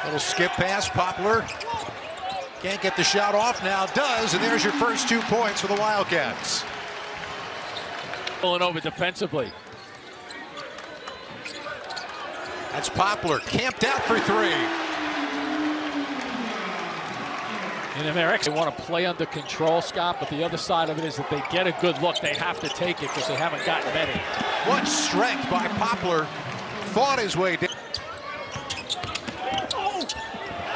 Little skip pass, Poplar. Can't get the shot off now, does, and there's your first 2 points for the Wildcats. Villanova defensively. That's Poplar, camped out for 3. And they want to play under control, Scott, but the other side of it is that they get a good look. They have to take it because they haven't gotten many. What strength by Poplar. Fought his way down.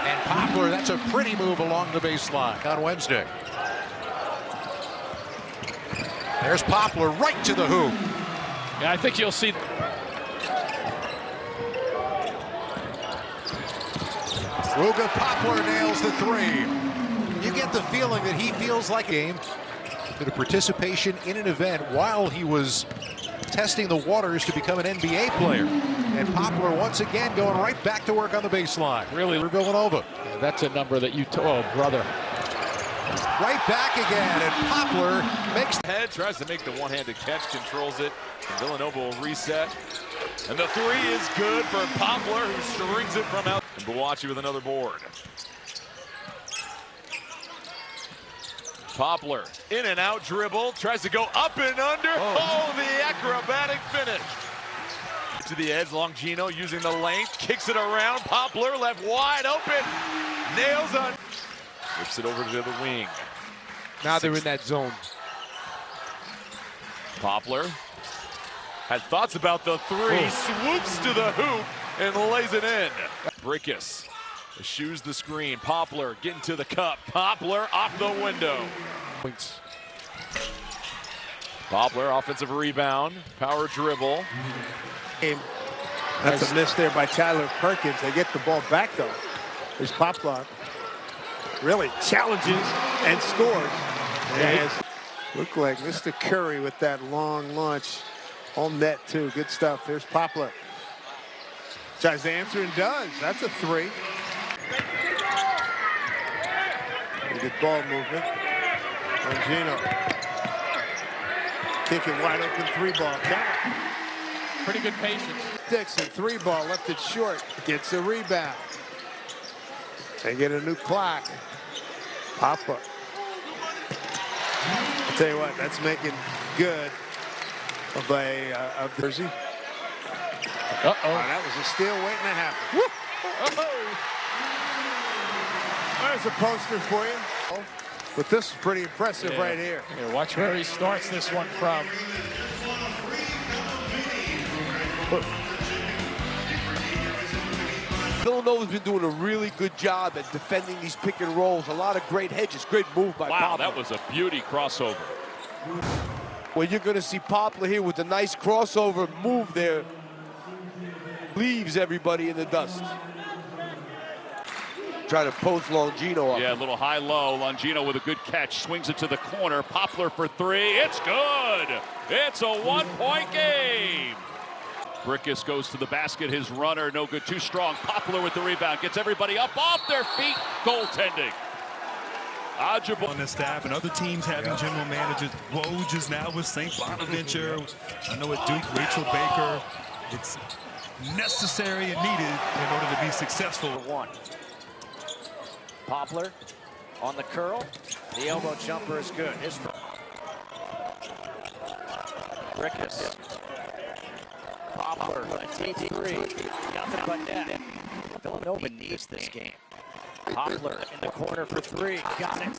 And Poplar, that's a pretty move along the baseline on Wednesday. There's Poplar right to the hoop. Yeah, I think you'll see. Wooga Poplar nails the 3. You get the feeling that he feels like a game. Bit of participation in an event while he was testing the waters to become an NBA player. And Poplar once again going right back to work on the baseline. Really, for Villanova. Yeah, that's a number that you oh, brother. Right back again, and Poplar makes head, tries to make the one-handed catch, controls it. And Villanova will reset. And the 3 is good for Poplar, who strings it from out. And Bawachi with another board. Poplar, in and out dribble, tries to go up and under. Oh, the acrobatic finish. To the edge, Longino using the length, kicks it around. Poplar left wide open, nails on. Flips it over to the wing. Now they're in that zone. Poplar had thoughts about the 3, swoops to the hoop and lays it in. Brickus eschews the screen. Poplar getting to the cup. Poplar off the window. Poplar, offensive rebound, power dribble. That's a miss there by Tyler Perkins. They get the ball back though. There's Poplar. Really challenges and scores. And look like Mr. Curry with that long launch. On net too. Good stuff. There's Poplar. Tries to answer and does. That's a 3. Good ball movement. Longino. Kicking wide open 3 ball. Pretty good patience. Dixon 3 ball left it short. Gets a rebound. They get a new clock. Poplar. I'll tell you what, that's making good of a jersey. That was a steal waiting to happen. There's a poster for you. But this is pretty impressive right here. Here, watch where he starts this one from. Villanova's been doing a really good job at defending these pick and rolls. A lot of great hedges. Great move by Poplar. Wow, that was a beauty crossover. Well, you're going to see Poplar here with a nice crossover move there. Leaves everybody in the dust. Try to post Longino up. Yeah, a little high-low. Longino with a good catch. Swings it to the corner. Poplar for 3. It's good. It's a 1-point game. Brickus goes to the basket. His runner, no good. Too strong. Poplar with the rebound. Gets everybody up off their feet. Goaltending. On the staff and other teams having general managers. Woj is now with St. Bonaventure. I know at Duke, Rachel Baker. It's necessary and needed in order to be successful. 1. Poplar on the curl. The elbow jumper is good. His Brickus. Poplar, a deep 3. Nothing but net. Villanova needs this game. Poplar in the corner for 3. Got it.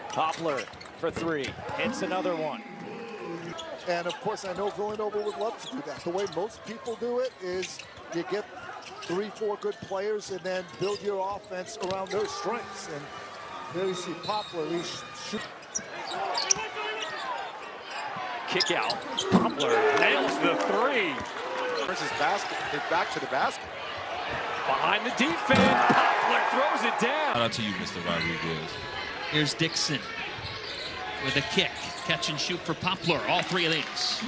Poplar for 3. Hits another one. And of course, I know Villanova would love to do that. The way most people do it is you get 3-4 good players and then build your offense around their strengths. And there you see Poplar. Kick out. Poplar nails the 3. Versus basket, back to the basket. Behind the defense, Poplar throws it down. Shout out to you, Mr. Rodriguez. Here's Dixon with a kick. Catch and shoot for Poplar, all 3 of these.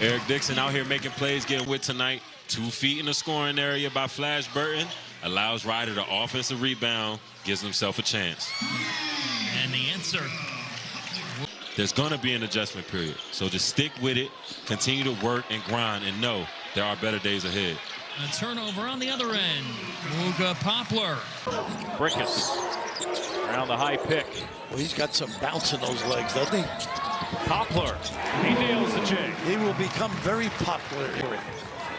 Eric Dixon out here making plays, getting with tonight. 2 feet in the scoring area by Flash Burton. Allows Ryder the offensive rebound, gives himself a chance. And the answer. There's going to be an adjustment period. So just stick with it, continue to work and grind, and know there are better days ahead. A turnover on the other end. Wooga Poplar. Brickus around the high pick. Well, he's got some bounce in those legs, doesn't he? Poplar, he nails the J. He will become very popular here.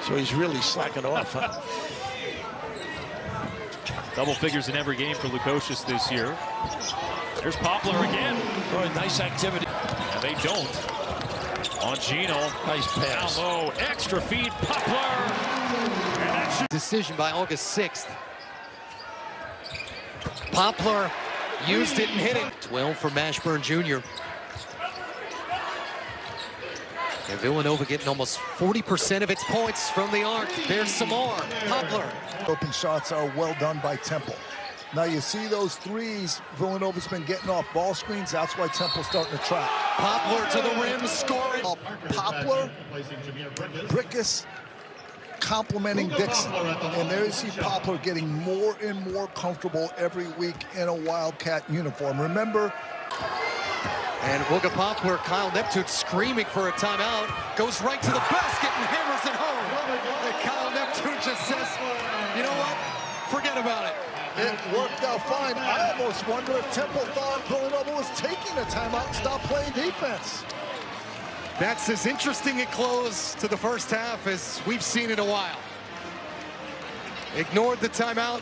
So he's really slacking off, huh? Double figures in every game for Lukosius this year. There's Poplar again. Oh, nice activity. And they don't. On Gino. Nice pass. Down low, extra feed, Poplar. And that should... Decision by August 6th. Poplar used it and hit it. 12 for Mashburn Jr. And Villanova getting almost 40% of its points from the arc. There's some more. Poplar. Open shots are well done by Temple. Now you see those threes Villanova's been getting off ball screens. That's why Temple's starting to trap. Poplar to the rim, scoring. Poplar, Brickus, complimenting Dixon. And there you see Poplar getting more and more comfortable every week in a Wildcat uniform. Remember, and Wooga Poplar, Kyle Neptune screaming for a timeout, goes right to the basket and hammers it home. And Kyle Neptune just says, you know what, forget about it. it worked out fine. I almost wonder if Temple thought Villanova was taking a timeout and stopped playing defense. That's as interesting a close to the first half as we've seen in a while. Ignored the timeout,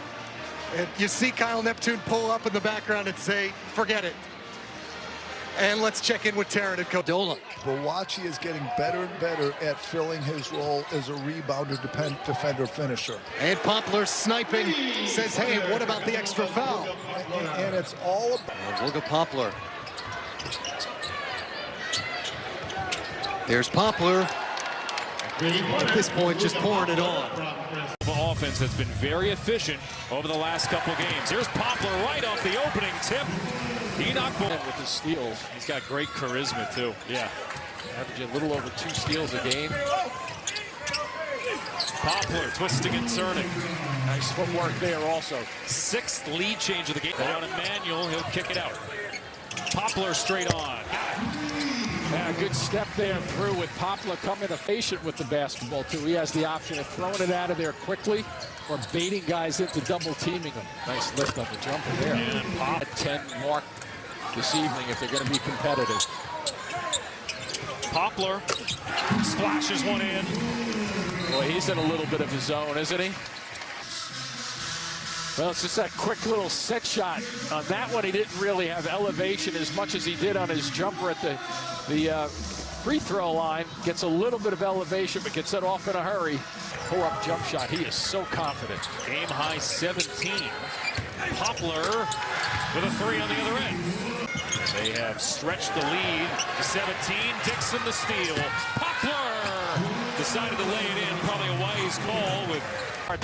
and you see Kyle Neptune pull up in the background and say, forget it. And let's check in with Taryn and Codola. Bowachi is getting better and better at filling his role as a rebounder, defender, finisher. And Poplar sniping says, hey, what about the extra foul? And it's all about... And Wooga Poplar. There's Poplar. At this point, just pouring it on. Offense that's been very efficient over the last couple games. Here's Poplar right off the opening tip. He knocked with his steals. He's got great charisma, too. Yeah. Averaging a little over 2 steals a game. Poplar twisting and turning. Nice footwork there also. 6th lead change of the game. Down Emmanuel, he'll kick it out. Poplar straight on. Yeah, good step there through with Poplar coming patient with the basketball, too. He has the option of throwing it out of there quickly or baiting guys into double teaming them. Nice lift on the jumper there. And Pop at 10 mark this evening if they're going to be competitive. Poplar splashes one in. Boy, he's in a little bit of his zone, isn't he? Well, it's just that quick little set shot. On that one, he didn't really have elevation as much as he did on his jumper at the free throw line. Gets a little bit of elevation, but gets it off in a hurry. Pull-up jump shot. He is so confident. Game high 17. Poplar with a 3 on the other end. They have stretched the lead to 17. Dixon the steal. Poplar decided to lay it in. Probably a wise call with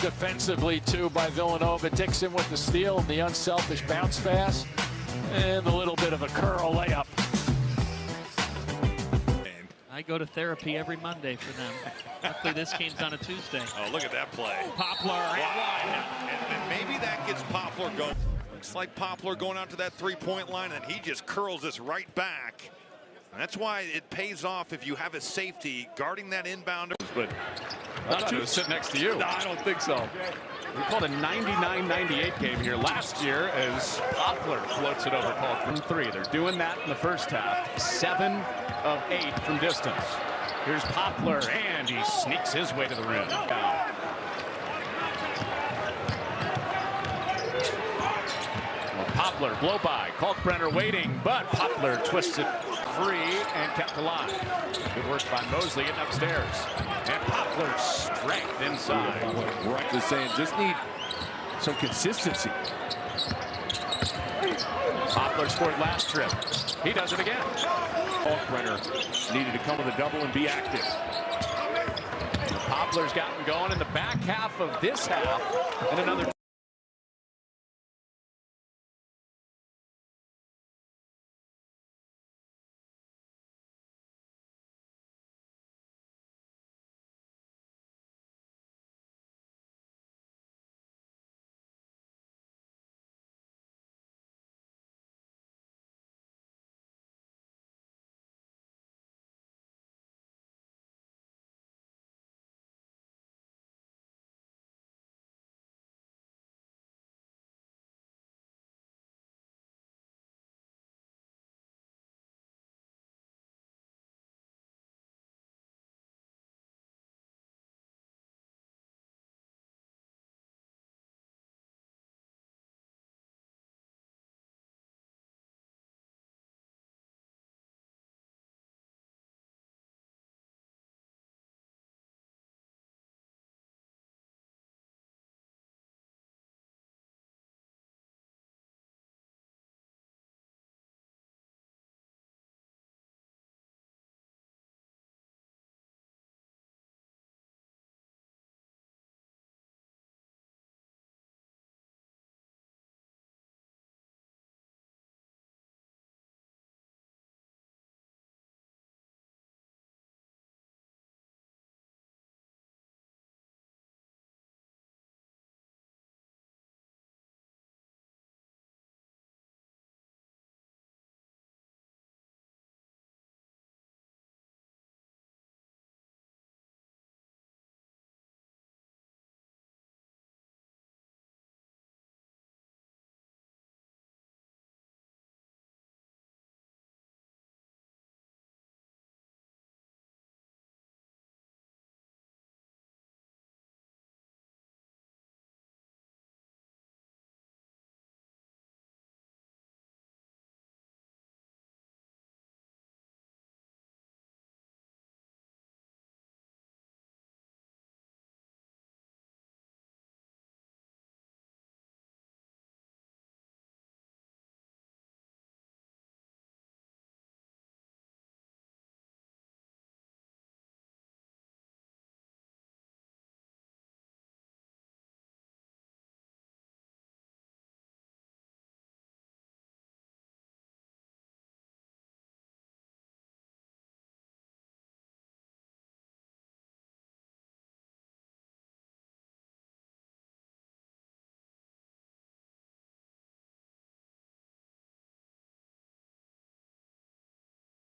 defensively too by Villanova. Dixon with the steal and the unselfish bounce pass and a little bit of a curl layup. I go to therapy every Monday for them. Luckily this game's on a Tuesday. Oh, look at that play. Poplar And maybe that gets Poplar going. Looks like Poplar going out to that three-point line, and he just curls this right back. And that's why it pays off if you have a safety guarding that inbounder. But I thought it was sitting next to you. No, I don't think so. We called a 99-98 game here last year as Poplar floats it over called from 3. They're doing that in the first half. 7 of 8 from distance. Here's Poplar, and he sneaks his way to the rim. Poplar, blow by. Kalkbrenner waiting, but Poplar twists it free and kept alive. Good work by Mosley getting upstairs. And Poplar's strength inside. Right, just saying, just need some consistency. Poplar scored last trip. He does it again. Kalkbrenner needed to come with a double and be active. Poplar's gotten going in the back half of this half. And another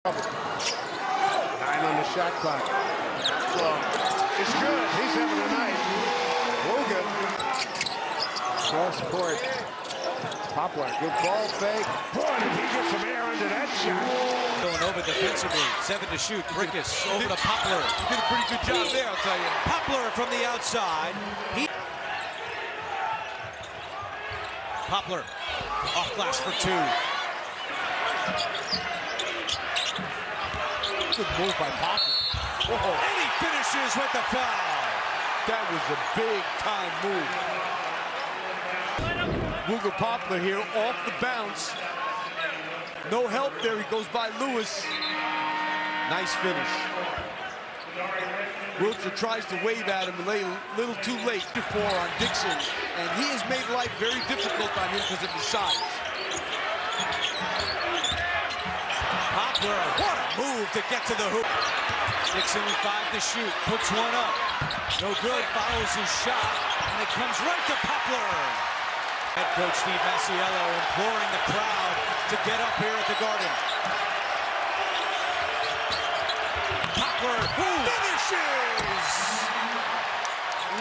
9 on the shot clock. So it's good. He's having a night. Wooga. Cross court. Poplar, good ball fake. Boy, did he get some air under that shot. Villanova defensively, 7 to shoot. Brickus over to Poplar. He did a pretty good job there, I'll tell you. Poplar from the outside. Poplar off glass for 2. Good move by Poplar. And he finishes with the foul. That was a big-time move. Wooga Poplar here off the bounce. No help there. He goes by Lewis. Nice finish. Wiltshire tries to wave at him, a little too late before on Dixon, and he has made life very difficult on him because of his size. Poplar, what a move to get to the hoop. Dixon with 5 to shoot, puts one up. No good, follows his shot, and it comes right to Poplar. Head coach Steve Masiello imploring the crowd to get up here at the Garden. Poplar finishes!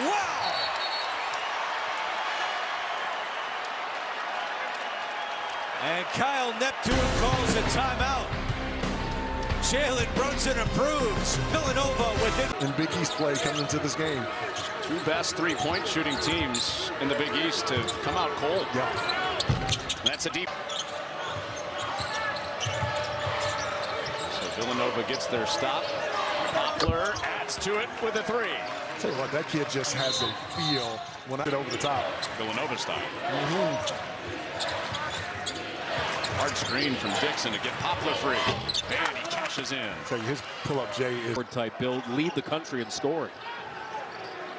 Wow! And Kyle Neptune calls a timeout. Jalen Brunson approves. Villanova within. And Big East play coming into this game. 2 best 3-point shooting teams in the Big East have come out cold. Yeah. That's a deep. So Villanova gets their stop. Poplar adds to it with a 3. Tell you what, that kid just has a feel when I get over the top. Villanova style. Hard screen from Dixon to get Poplar free. And he cashes in. I tell you, his pull-up, Jay, is type build, lead the country in scoring.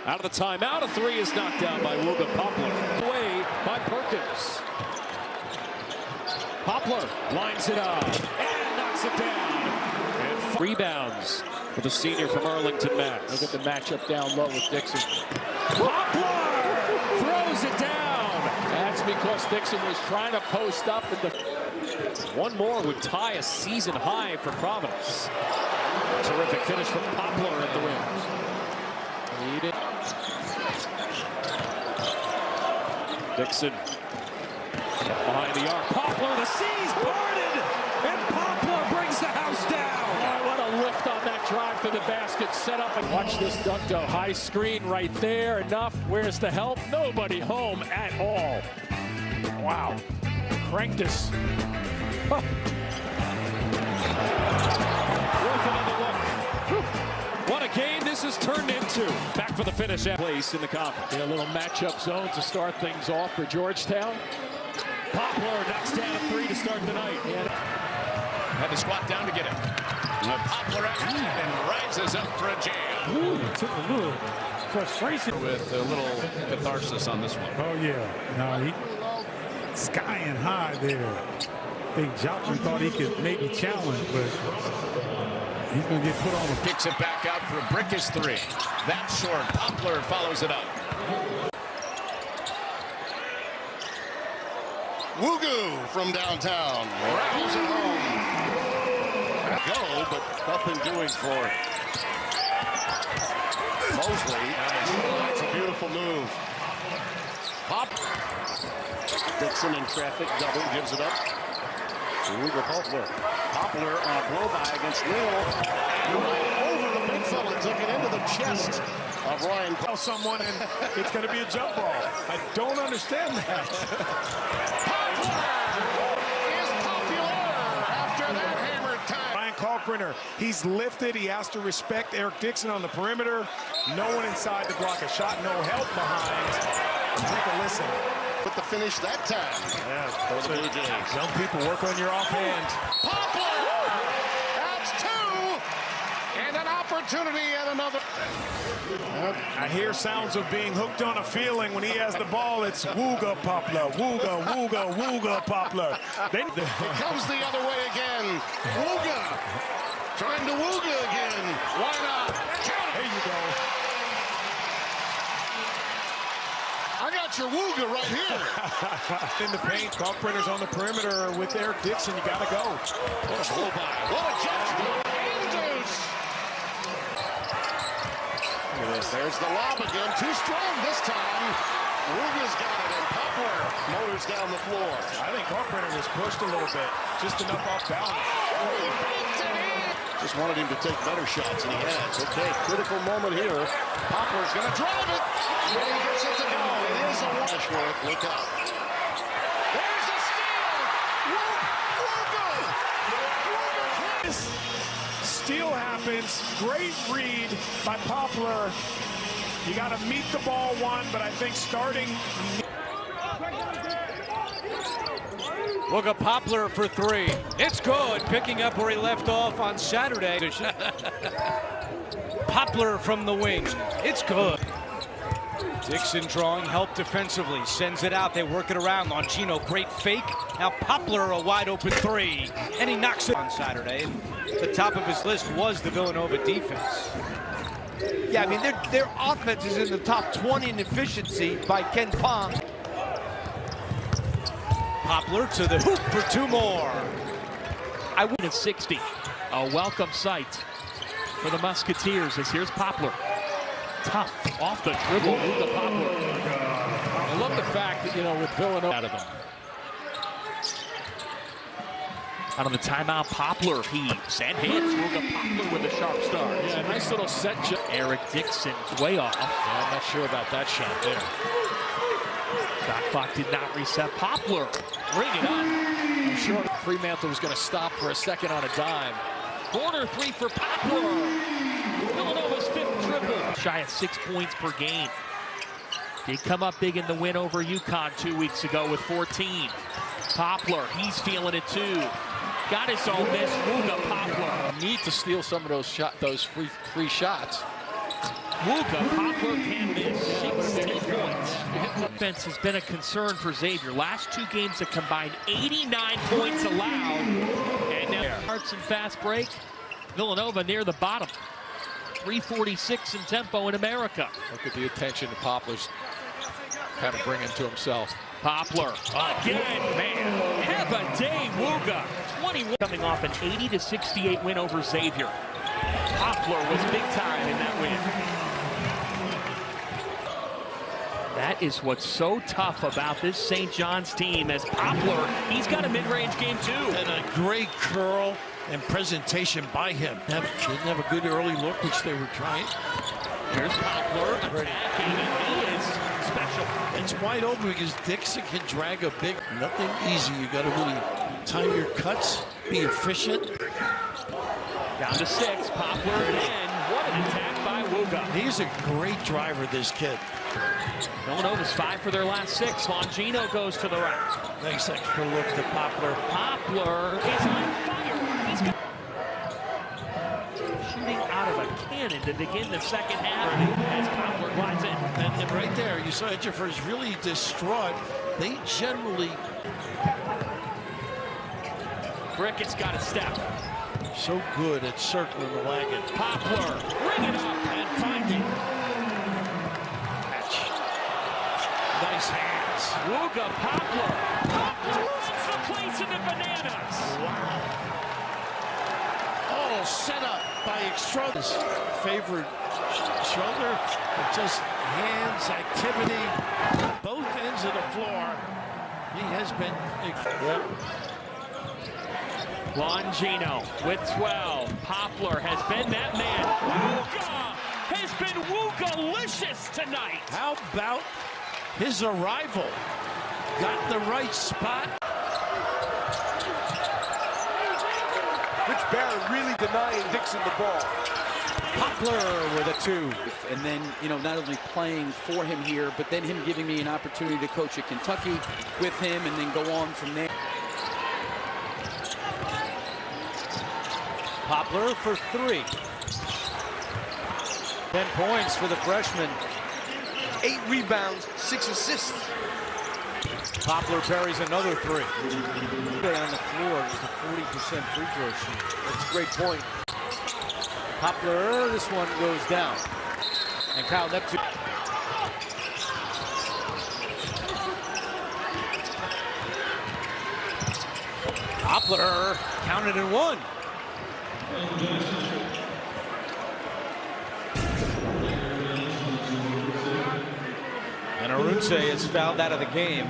Out of the timeout, a 3 is knocked down by Wooga Poplar. Away by Perkins. Poplar lines it up and knocks it down. And rebounds for the senior from Arlington, Mass. Look at the matchup down low with Dixon. Poplar throws it down. That's because Dixon was trying to post up. One more would tie a season high for Providence. Terrific finish from Poplar at the rim. Lead it. Dixon behind the arc. Poplar, the seas parted, and Poplar brings the house down. Oh, what a lift on that drive to the basket. Set up and watch this dunk, though. High screen right there. Enough. Where's the help? Nobody home at all. Wow. Cranked us. Oh. Worth another look. Whew. What a game this has turned into. Back for the finish at place in the conference. A little matchup zone to start things off for Georgetown. Poplar knocks down a 3 to start the night. Had to squat down to get it. Poplar and rises up for a jam. Ooh, took a little frustration. With a little catharsis on this one. Oh, yeah. No, he skying high there. I think Joplin thought he could maybe challenge, but he's going to get put on. Kicks it back out for a Brickus 3. That's short. Poplar follows it up. Wooga from downtown. Rattles it home. Go, but nothing doing for Mosley. It's a beautiful move. Pop. Dixon in traffic. Double gives it up. Wooga Poplar. Poplar on a blow by against Neal. Over the big fella. Took it into the chest of Ryan. Someone, and it's going to be a jump ball. I don't understand that. Kalkbrenner, he's lifted. He has to respect Eric Dixon on the perimeter. No one inside to block a shot. No help behind. Take a listen. With the finish that time. Yeah, for the Blue Jays. Young people work on your offhand. Poplar! That's 2! And an opportunity at another. I hear sounds of being hooked on a feeling when he has the ball. It's Wooga Poplar, Wooga, Wooga, Wooga Poplar. It comes the other way again. Wooga trying to Wooga again. Why not? There you go. I got That's your Wooga right here. In the paint, Kalkbrenner's on the perimeter with Eric Dixon. You got to go. What a blow by. What a jump. Look at this. There's the lob again. Too strong this time. Wooga's got it, and Poplar motors down the floor. I think Kalkbrenner was pushed a little bit. Just enough off balance. Just wanted him to take better shots, and he has. Okay, critical moment here. Poplar's going to drive it. And he gets it to go. It is a Ashworth. Look out. There's a steal. Wooga. Steal happens. Great read by Poplar. You got to meet the ball one, but I think starting. Wooga Poplar for three. It's good, picking up where he left off on Saturday. Poplar from the wing. It's good. Dixon drawing help defensively, sends it out. They work it around. Longino, great fake. Now Poplar, a wide open three, and he knocks it on Saturday. The top of his list was the Villanova defense. Yeah, I mean, their offense is in the top 20 in efficiency by Ken Pom. Poplar to the hoop for two more. I win at 60. A welcome sight for the Musketeers as here's Poplar. Tough off the dribble. Wooga Poplar. I love the fact that, you know, with Villanova out of them. Out on the timeout, Poplar heaves and hits. Wooga Poplar with a sharp start. Yeah, nice little set. Eric Dixon way off. Yeah, I'm not sure about that shot there. Shot clock did not reset. Poplar, bring it up. I'm sure Fremantle was going to stop for a second on a dime. Corner three for Poplar. Villanova's fifth triple. Shy of 6 points per game. Did come up big in the win over UConn 2 weeks ago with 14. Poplar, he's feeling it too. Got his own miss. Wooga Poplar. Need to steal some of those free shots. Wooga Poplar can miss 16 points. Defense has been a concern for Xavier. Last 2 games have combined 89 points allowed. And now starts and fast break. Villanova near the bottom. 346 in tempo in America. Look at the attention that Poplar's kind of bringing to himself. Poplar again, man. Have a day, Wooga. 21 coming off an 80-68 win over Xavier. Poplar was big time in that win. That is what's so tough about this St. John's team as Poplar, he's got a mid-range game too. And a great curl and presentation by him. Didn't have a good early look, which they were trying. Here's Poplar attacking, and he is special. It's wide open because Dixon can drag a big, nothing easy. You got to really time your cuts, be efficient. Down to 6, Poplar again. What an attack by Wooga. He's a great driver, this kid. Villanova's 5 for their last 6. Longino goes to the right. Nice extra look to Poplar. Poplar is on fire. He's got shooting out of a cannon to begin the second half as Poplar glides in. And right there, you saw Edgefer is really distraught. They generally... Brickett's got a step. So good at circling the wagon. Poplar, bring it up and finding. Nice hands. Wooga Poplar. Poplar runs the place in the bananas. Wow. Oh, set up by Extraordinary. Favored shoulder, but just hands, activity, both ends of the floor. He has been. Longino with 12. Poplar has been that man. Wooga has been Woogalicious tonight. How about his arrival? Got the right spot. Rich Barron really denying Dixon the ball. Poplar with a 2. And then, you know, not only playing for him here, but then him giving me an opportunity to coach at Kentucky with him and then go on from there. Poplar for 3. 10 points for the freshman. 8 rebounds, 6 assists. Poplar buries another 3. On the floor, just a 40% free throw shoot. That's a great point. Poplar, this one goes down. And Kyle Neptune. Poplar counted and one. And Arunse is fouled out of the game.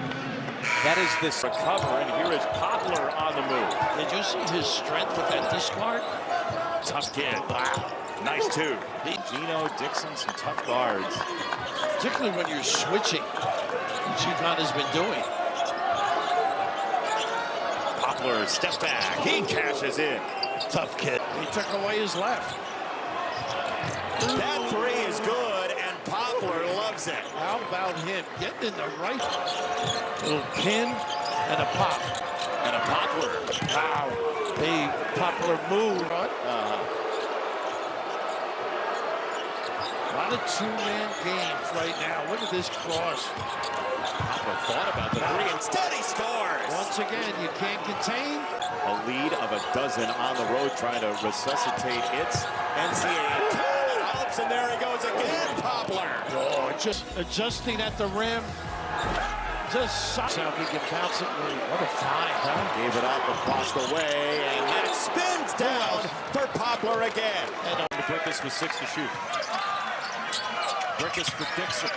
That is this recover, and here is Poplar on the move. Did you see his strength with that discard? Tough kid. Wow. Nice two. Gino, Dixon, some tough guards. Particularly when you're switching, which UConn has been doing. Poplar steps back. He cashes in. Tough kid. He took away his left. That three is good, and Poplar loves it. How about him getting in the right little pin and a pop. And a Poplar. Wow. A Poplar move. A lot of two-man games right now. Look at this cross. Poplar thought about the three. Instead, he scores. Once again, you can't contain. A lead of a dozen on the road, trying to resuscitate its NCAA tournament hopes, and there he goes again, Poplar. Oh, just adjusting at the rim. Just so he can bounce it. What a find, huh? Gave it up across the way, and that spins down for Poplar again. And Brickus with 6 to shoot. Brickus for Dixon.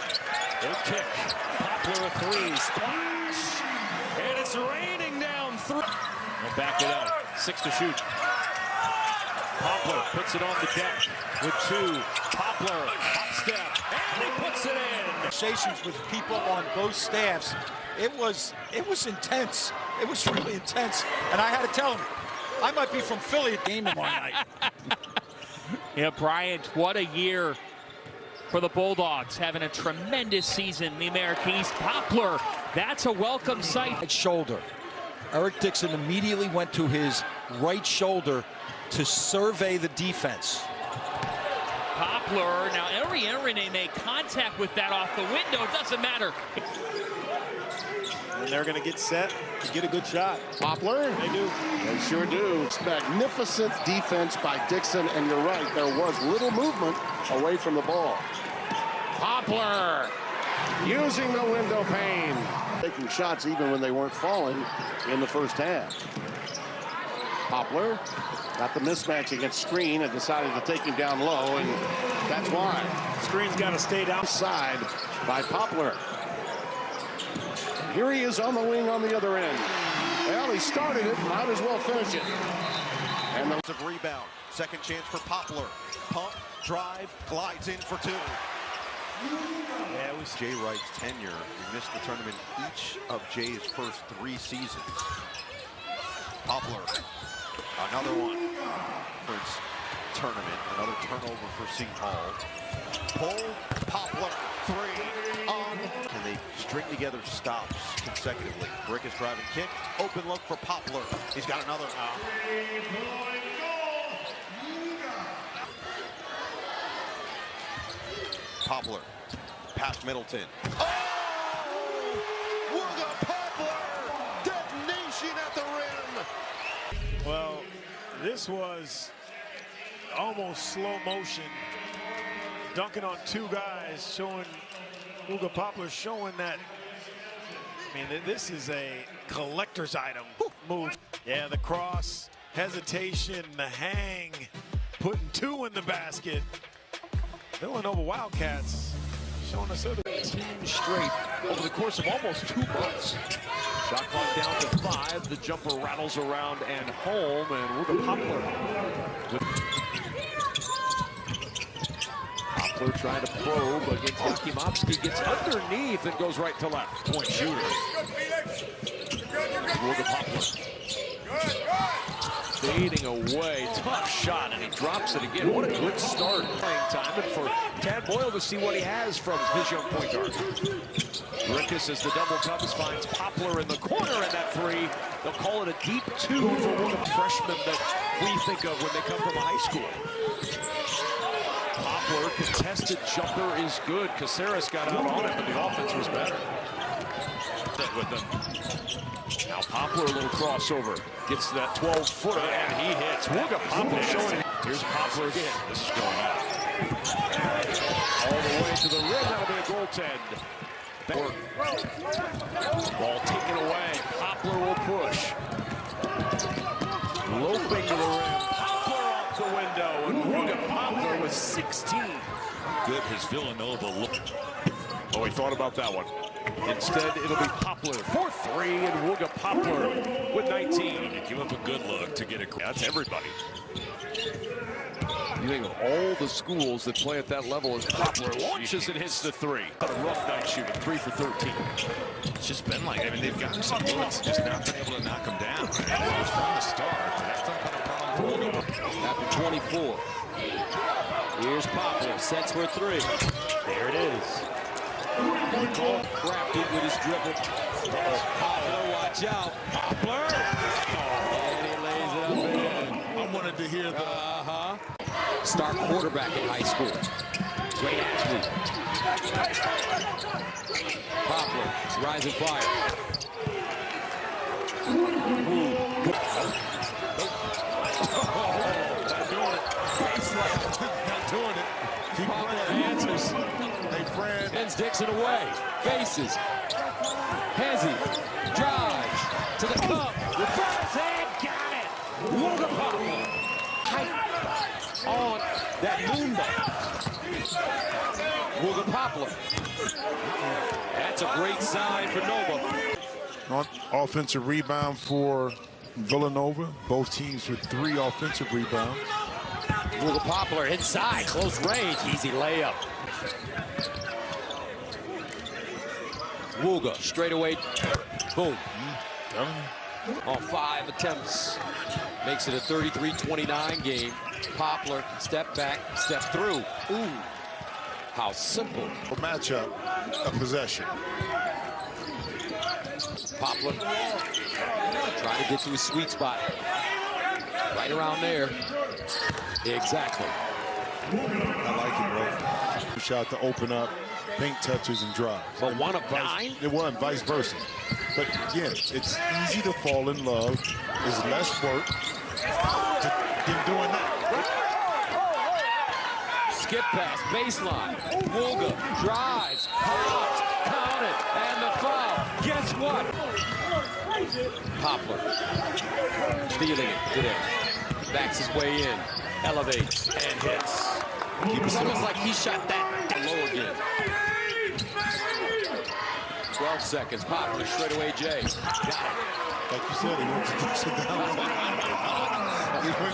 Good kick. Poplar a three. Splash! And it's raining down three. And back it up. 6 to shoot. Poplar puts it on the deck with 2. Poplar, hop step, and he puts it in. Conversations with people on both staffs. It was intense. It was really intense. And I had to tell him, I might be from Philly at the game tomorrow night. Yeah, Bryant, what a year for the Bulldogs, having a tremendous season in the American East. Poplar, that's a welcome sight. Right shoulder. Eric Dixon immediately went to his right shoulder to survey the defense. Poplar, now Arene made contact with that off the window. It doesn't matter. And they're going to get set to get a good shot. Poplar? They do. They sure do. It's magnificent defense by Dixon, and you're right, there was little movement away from the ball. Poplar using the window pane. Taking shots even when they weren't falling in the first half. Poplar got the mismatch against Screen and decided to take him down low, and that's why. Screen's got to stay outside by Poplar. Here he is on the wing on the other end. Well, he started it, might as well finish it. And the rebound. Second chance for Poplar. Pump, drive, glides in for 2. Yeah, it was Jay Wright's tenure. He missed the tournament each of Jay's first 3 seasons. Poplar, another one. First tournament, another turnover for Seton Hall. Pull, Poplar, 3 on. And they string together stops consecutively. Brickus driving kick, open look for Poplar. He's got another now. Poplar, past Middleton. Oh! Wooga Poplar! Detonation at the rim! Well, this was almost slow motion. Dunking on 2 guys, showing Wooga Poplar showing that. I mean, this is a collector's item move. Yeah, the cross, hesitation, the hang, putting 2 in the basket. Villanova Wildcats showing us other teams straight over the course of almost 2 months. Shot clock down to 5. The jumper rattles around and home, and Wooga Poplar. Poplar trying to probe against Yakimowski, gets underneath and goes right to left. Point shooter. Wooga Poplar. Fading away, tough shot, and he drops it again. What a good start playing time, and for Tad Boyle to see what he has from his young point guard. Brickus, as the double comes, finds Poplar in the corner, and that 3. They'll call it a deep 2 for one of the freshmen that we think of when they come from a high school. Poplar, contested jumper is good. Caceres got out on it, but the offense was better. With them. Now Poplar, a little crossover. Gets that 12-footer, and he hits. Wooga Poplar showing. Here's Poplar again. This is going out. All the way to the rim. That'll be a goaltend. Ball taken away. Poplar will push. Loping to the rim. Poplar off the window, and Wooga Poplar with 16. Good as Villanova looked. Oh, he thought about that one. Instead, it'll be Poplar for 3, and Wooga Poplar with 19. Give up a good look to get it. That's everybody. You think of all the schools that play at that level as Poplar launches and hits the 3. A rough night shooting, 3 for 13. It's just been like, I mean, they've gotten some bullets, just not been able to knock them down. It was from the start, but that's not been a problem for them. After 24. Here's Poplar, sets for 3. There it is. Crafty with his dribble. Poplar, watch out. Poplar. And he lays it up in. I wanted to hear the... Star quarterback in high school. Great athlete. Poplar, rising fire. Not doing it. Baseline. Not doing it. Keep playing. Answers. Hey, Fred. Sends Dixon away. Faces. Hezzy. Drives. To the cup. Reverse and got it. Wooga Poplar. On that moonboat. Wooga Poplar. That's a great sign for Nova. On offensive rebound for Villanova. Both teams with 3 offensive rebounds. Wooga Poplar inside, close range, easy layup. Wooga straight away, boom. On 5 attempts, makes it a 33-29 game. Poplar, step back, step through. Ooh, how simple. A matchup, a possession. Poplar trying to get to his sweet spot. Right around there. Exactly. I like it, bro. Shot to open up, paint touches, and drives. But one of 9? It wasn't vice versa. But again, it's easy to fall in love. There's less work than doing that. Skip pass, baseline. Wooga drives, pops, count it, and the foul. Guess what? Poplar feeling it today. Backs his way in, elevates, and hits. It's almost like he shot that low again. 12 seconds. Poplar straight away, Jay. Got it. Like you said, he wants to sit down.